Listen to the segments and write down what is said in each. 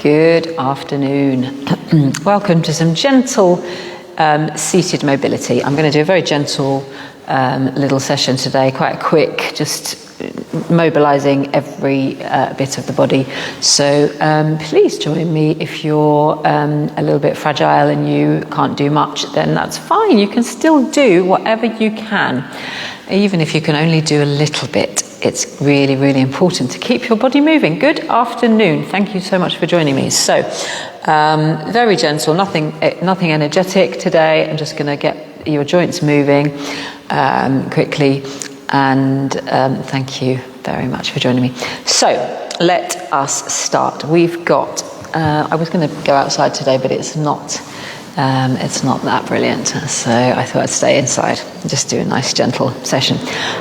Good afternoon. Welcome to some gentle seated mobility. I'm going to do a very gentle little session today, quite quick, just mobilizing every bit of the body. So please join me. If you're a little bit fragile and you can't do much, then that's fine. You can still do whatever you can, even if you can only do a little bit. It's really, really important to keep your body moving. Good afternoon. Thank you so much for joining me. So, very gentle, nothing energetic today. I'm just going to get your joints moving quickly. And thank you very much for joining me. So, let us start. We've got, I was going to go outside today, but it's not that brilliant. So I thought I'd stay inside and just do a nice, gentle session.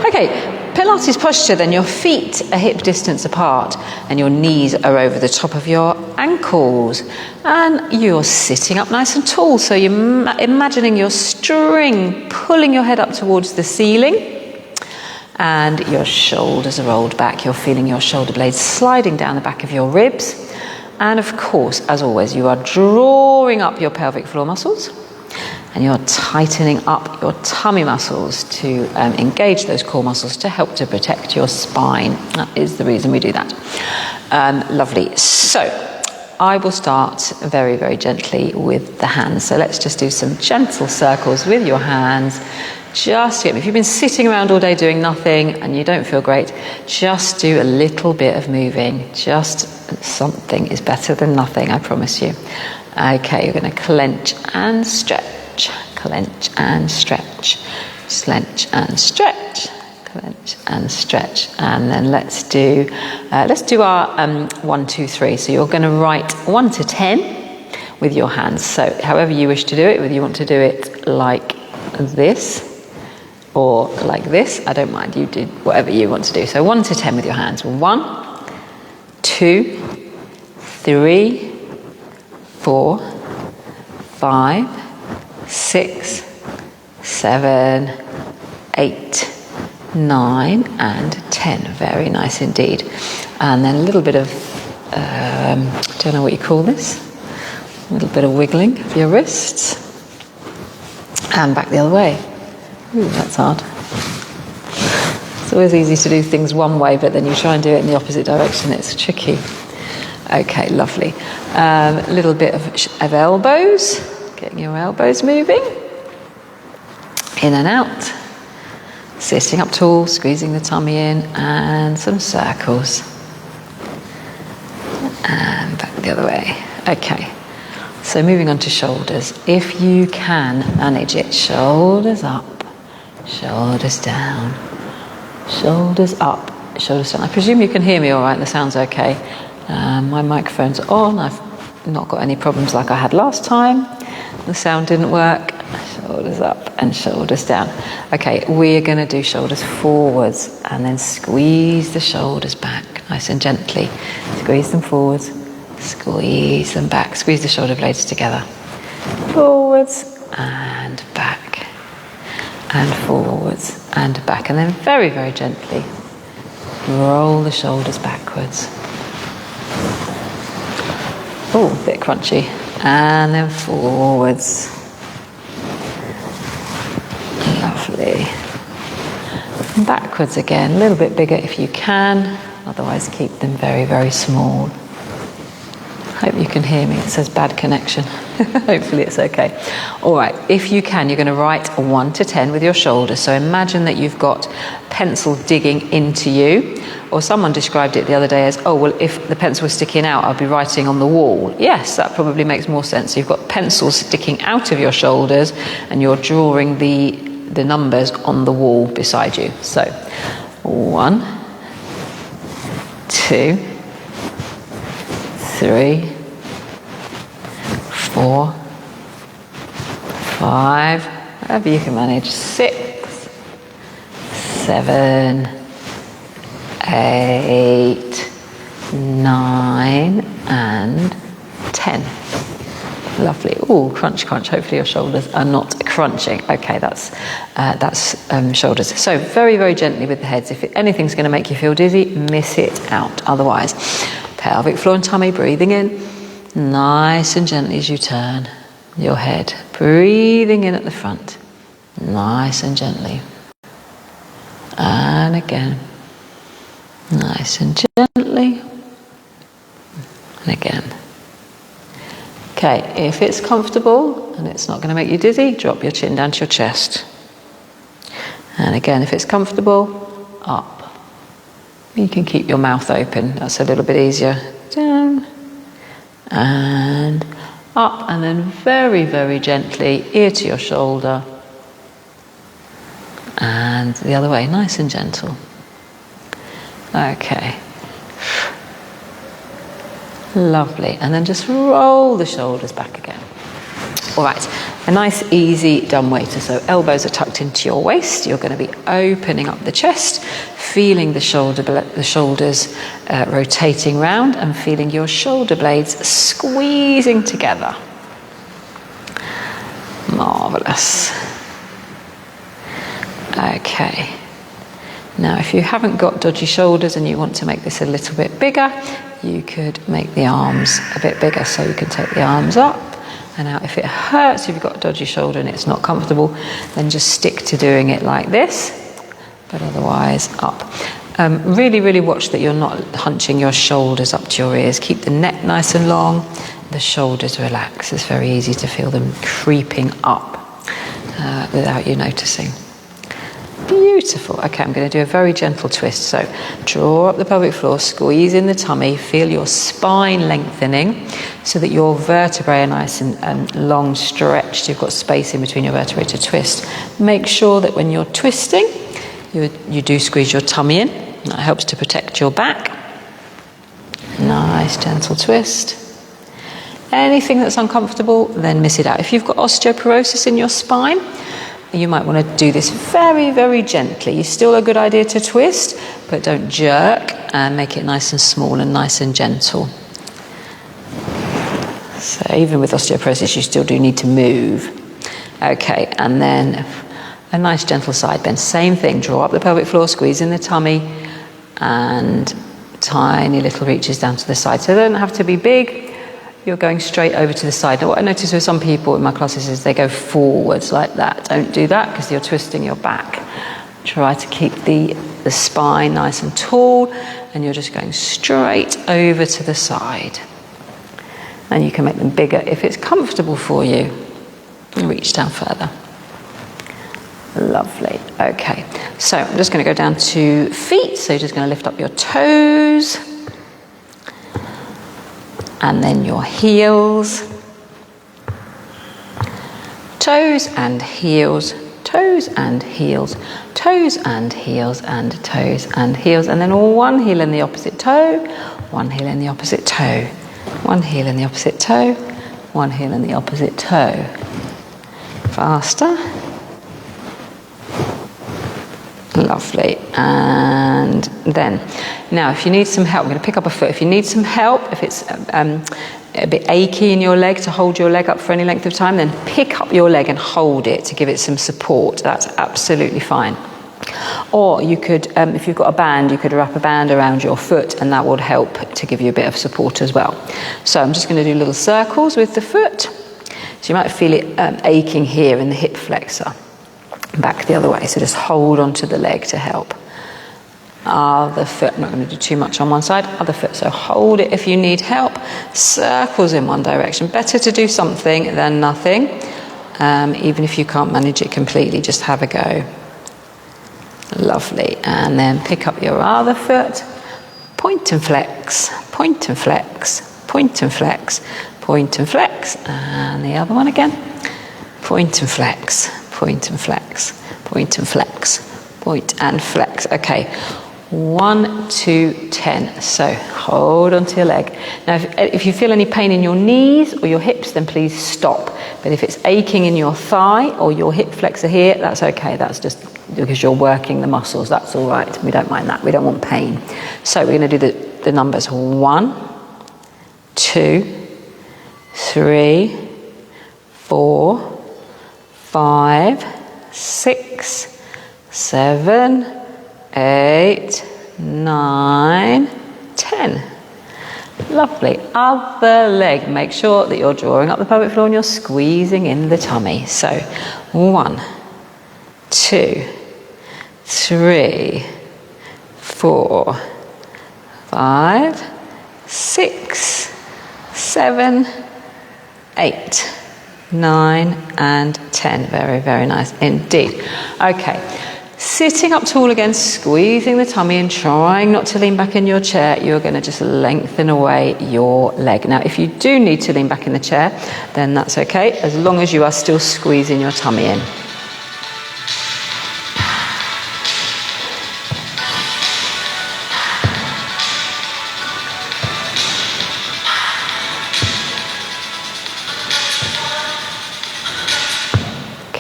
Okay. Pilates posture, then your feet are hip distance apart and your knees are over the top of your ankles, and you're sitting up nice and tall, so you're imagining your string pulling your head up towards the ceiling and your shoulders are rolled back. You're feeling your shoulder blades sliding down the back of your ribs, and of course, as always, you are drawing up your pelvic floor muscles and you're tightening up your tummy muscles to engage those core muscles to help to protect your spine. That is the reason we do that. Lovely. So I will start very, very gently with the hands. So let's just do some gentle circles with your hands. Just to get me. If you've been sitting around all day doing nothing and you don't feel great, just do a little bit of moving. Just something is better than nothing, I promise you. Okay, you're going to clench and stretch. Clench and stretch, clench and stretch, clench and stretch, and then let's do our 1, 2, 3. So you're going to write 1 to 10 with your hands. So however you wish to do it, whether you want to do it like this or like this, I don't mind. You do whatever you want to do. So 1 to 10 with your hands. 1, 2, 3, 4, 5. 6, 7, 8, 9, and 10. Very nice indeed. And then a little bit of, don't know what you call this, a little bit of wiggling of your wrists. And back the other way. Ooh, that's hard. It's always easy to do things one way, but then you try and do it in the opposite direction. It's tricky. Okay, lovely. A little bit of elbows. Getting your elbows moving, in and out, sitting up tall, squeezing the tummy in, and some circles. And back the other way. Okay, so moving on to shoulders. If you can manage it, shoulders up, shoulders down, shoulders up, shoulders down. I presume you can hear me all right, the sound's okay. My microphone's on, I've not got any problems like I had last time. The sound didn't work. Shoulders up and shoulders down. Okay, we're going to do shoulders forwards and then squeeze the shoulders back nice and gently. Squeeze them forwards, squeeze them back. Squeeze the shoulder blades together. Forwards and back. And forwards and back. And then very, very gently roll the shoulders backwards. Oh, a bit crunchy. And then forwards. Lovely. And backwards again, a little bit bigger if you can, otherwise keep them very, very small. Hope you can hear me. It says bad connection. Hopefully it's okay. All right, if you can, you're going to write 1 to 10 with your shoulders. So imagine that you've got pencil digging into you, or someone described it the other day as, oh, well, if the pencil was sticking out, I'd be writing on the wall. Yes, that probably makes more sense. You've got pencils sticking out of your shoulders and you're drawing the numbers on the wall beside you. So 1, 2, 3, 4, 5, however you can manage, 6, 7, 8, 9, and 10. Lovely. Oh, crunch, crunch. Hopefully your shoulders are not crunching. Okay, that's shoulders. So very, very gently with the heads. If anything's going to make you feel dizzy, miss it out. Otherwise, pelvic floor and tummy, breathing in, Nice and gently as you turn your head, breathing in at the front, nice and gently. And again, nice and gently. And again. Okay, if it's comfortable and it's not going to make you dizzy, drop your chin down to your chest. And again, if it's comfortable, up. You can keep your mouth open, that's a little bit easier. Down and up, and then very, very gently, ear to your shoulder. And the other way, nice and gentle. Okay. Lovely. And then just roll the shoulders back again. All right. A nice, easy dumb waiter. So elbows are tucked into your waist. You're going to be opening up the chest, feeling the shoulders rotating round, and feeling your shoulder blades squeezing together. Marvelous. Okay. Now, if you haven't got dodgy shoulders and you want to make this a little bit bigger, you could make the arms a bit bigger. So you can take the arms up and out. If it hurts, if you've got a dodgy shoulder and it's not comfortable, then just stick to doing it like this, but otherwise up. Really, really watch that you're not hunching your shoulders up to your ears. Keep the neck nice and long, the shoulders relax. It's very easy to feel them creeping up without you noticing. Beautiful. Okay, I'm going to do a very gentle twist. So draw up the pelvic floor, squeeze in the tummy, feel your spine lengthening so that your vertebrae are nice and long stretched. You've got space in between your vertebrae to twist. Make sure that when you're twisting, you do squeeze your tummy in. That helps to protect your back. Nice gentle twist. Anything that's uncomfortable, then miss it out. If you've got osteoporosis in your spine, you might want to do this very, very gently. It's still a good idea to twist, but don't jerk, and make it nice and small and nice and gentle. So even with osteoporosis, you still do need to move. Okay, and then a nice gentle side bend. Same thing, draw up the pelvic floor, squeeze in the tummy, and tiny little reaches down to the side. So they don't have to be big. You're going straight over to the side. Now, what I notice with some people in my classes is they go forwards like that. Don't do that because you're twisting your back. Try to keep the spine nice and tall, and you're just going straight over to the side. And you can make them bigger if it's comfortable for you. And reach down further. Lovely. Okay, so I'm just going to go down to feet. So you're just going to lift up your toes. And then your heels, toes and heels, toes and heels, toes and heels, and toes and heels. And then one heel in the opposite toe, one heel in the opposite toe, one heel in the opposite toe, one heel in the opposite toe. Faster. Lovely. And then, now if you need some help, I'm going to pick up a foot. If you need some help, if it's a bit achy in your leg to hold your leg up for any length of time, then pick up your leg and hold it to give it some support. That's absolutely fine. Or you could, if you've got a band, you could wrap a band around your foot, and that would help to give you a bit of support as well. So I'm just going to do little circles with the foot. So you might feel it aching here in the hip flexor. Back the other way, so just hold onto the leg to help. Other foot, I'm not going to do too much on one side, other foot, so hold it if you need help. Circles in one direction. Better to do something than nothing. Even if you can't manage it completely, just have a go. Lovely. And then pick up your other foot, point and flex, point and flex, point and flex, point and flex, and the other one again, point and flex, point and flex, point and flex, point and flex. Okay, 1, 2, 10. So hold onto your leg. Now, if you feel any pain in your knees or your hips, then please stop. But if it's aching in your thigh or your hip flexor here, that's okay. That's just because you're working the muscles. That's all right. We don't mind that. We don't want pain. So we're going to do the numbers. 1, 2, 3, 4, 5, 6, 7, 8, 9, 10. Lovely. Other leg. Make sure that you're drawing up the pelvic floor and you're squeezing in the tummy. So 1, 2, 3, 4, 5, 6, 7, 8, 9 and 10. Very, very nice indeed. Okay, sitting up tall again, squeezing the tummy and trying not to lean back in your chair. You're going to just lengthen away your leg. Now, if you do need to lean back in the chair, then that's okay, as long as you are still squeezing your tummy in.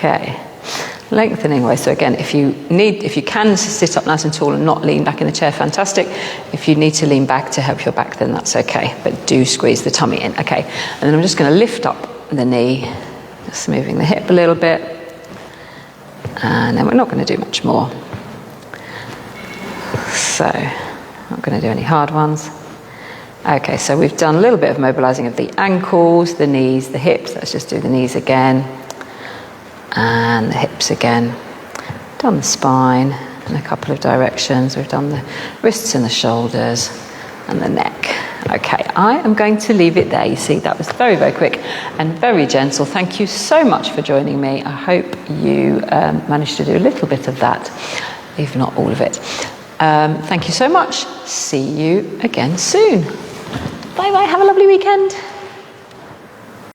Okay, lengthening away. So again, if you can sit up nice and tall and not lean back in the chair, fantastic. If you need to lean back to help your back, then that's okay. But do squeeze the tummy in. Okay, and then I'm just going to lift up the knee, just moving the hip a little bit. And then we're not going to do much more. So, not going to do any hard ones. Okay, so we've done a little bit of mobilizing of the ankles, the knees, the hips. Let's just do the knees again. And the hips again. Done the spine in a couple of directions. We've done the wrists and the shoulders and the neck. Okay, I am going to leave it there. You see, that was very, very quick and very gentle. Thank you so much for joining me. I hope you managed to do a little bit of that, if not all of it. Thank you so much. See you again soon. Bye bye. Have a lovely weekend.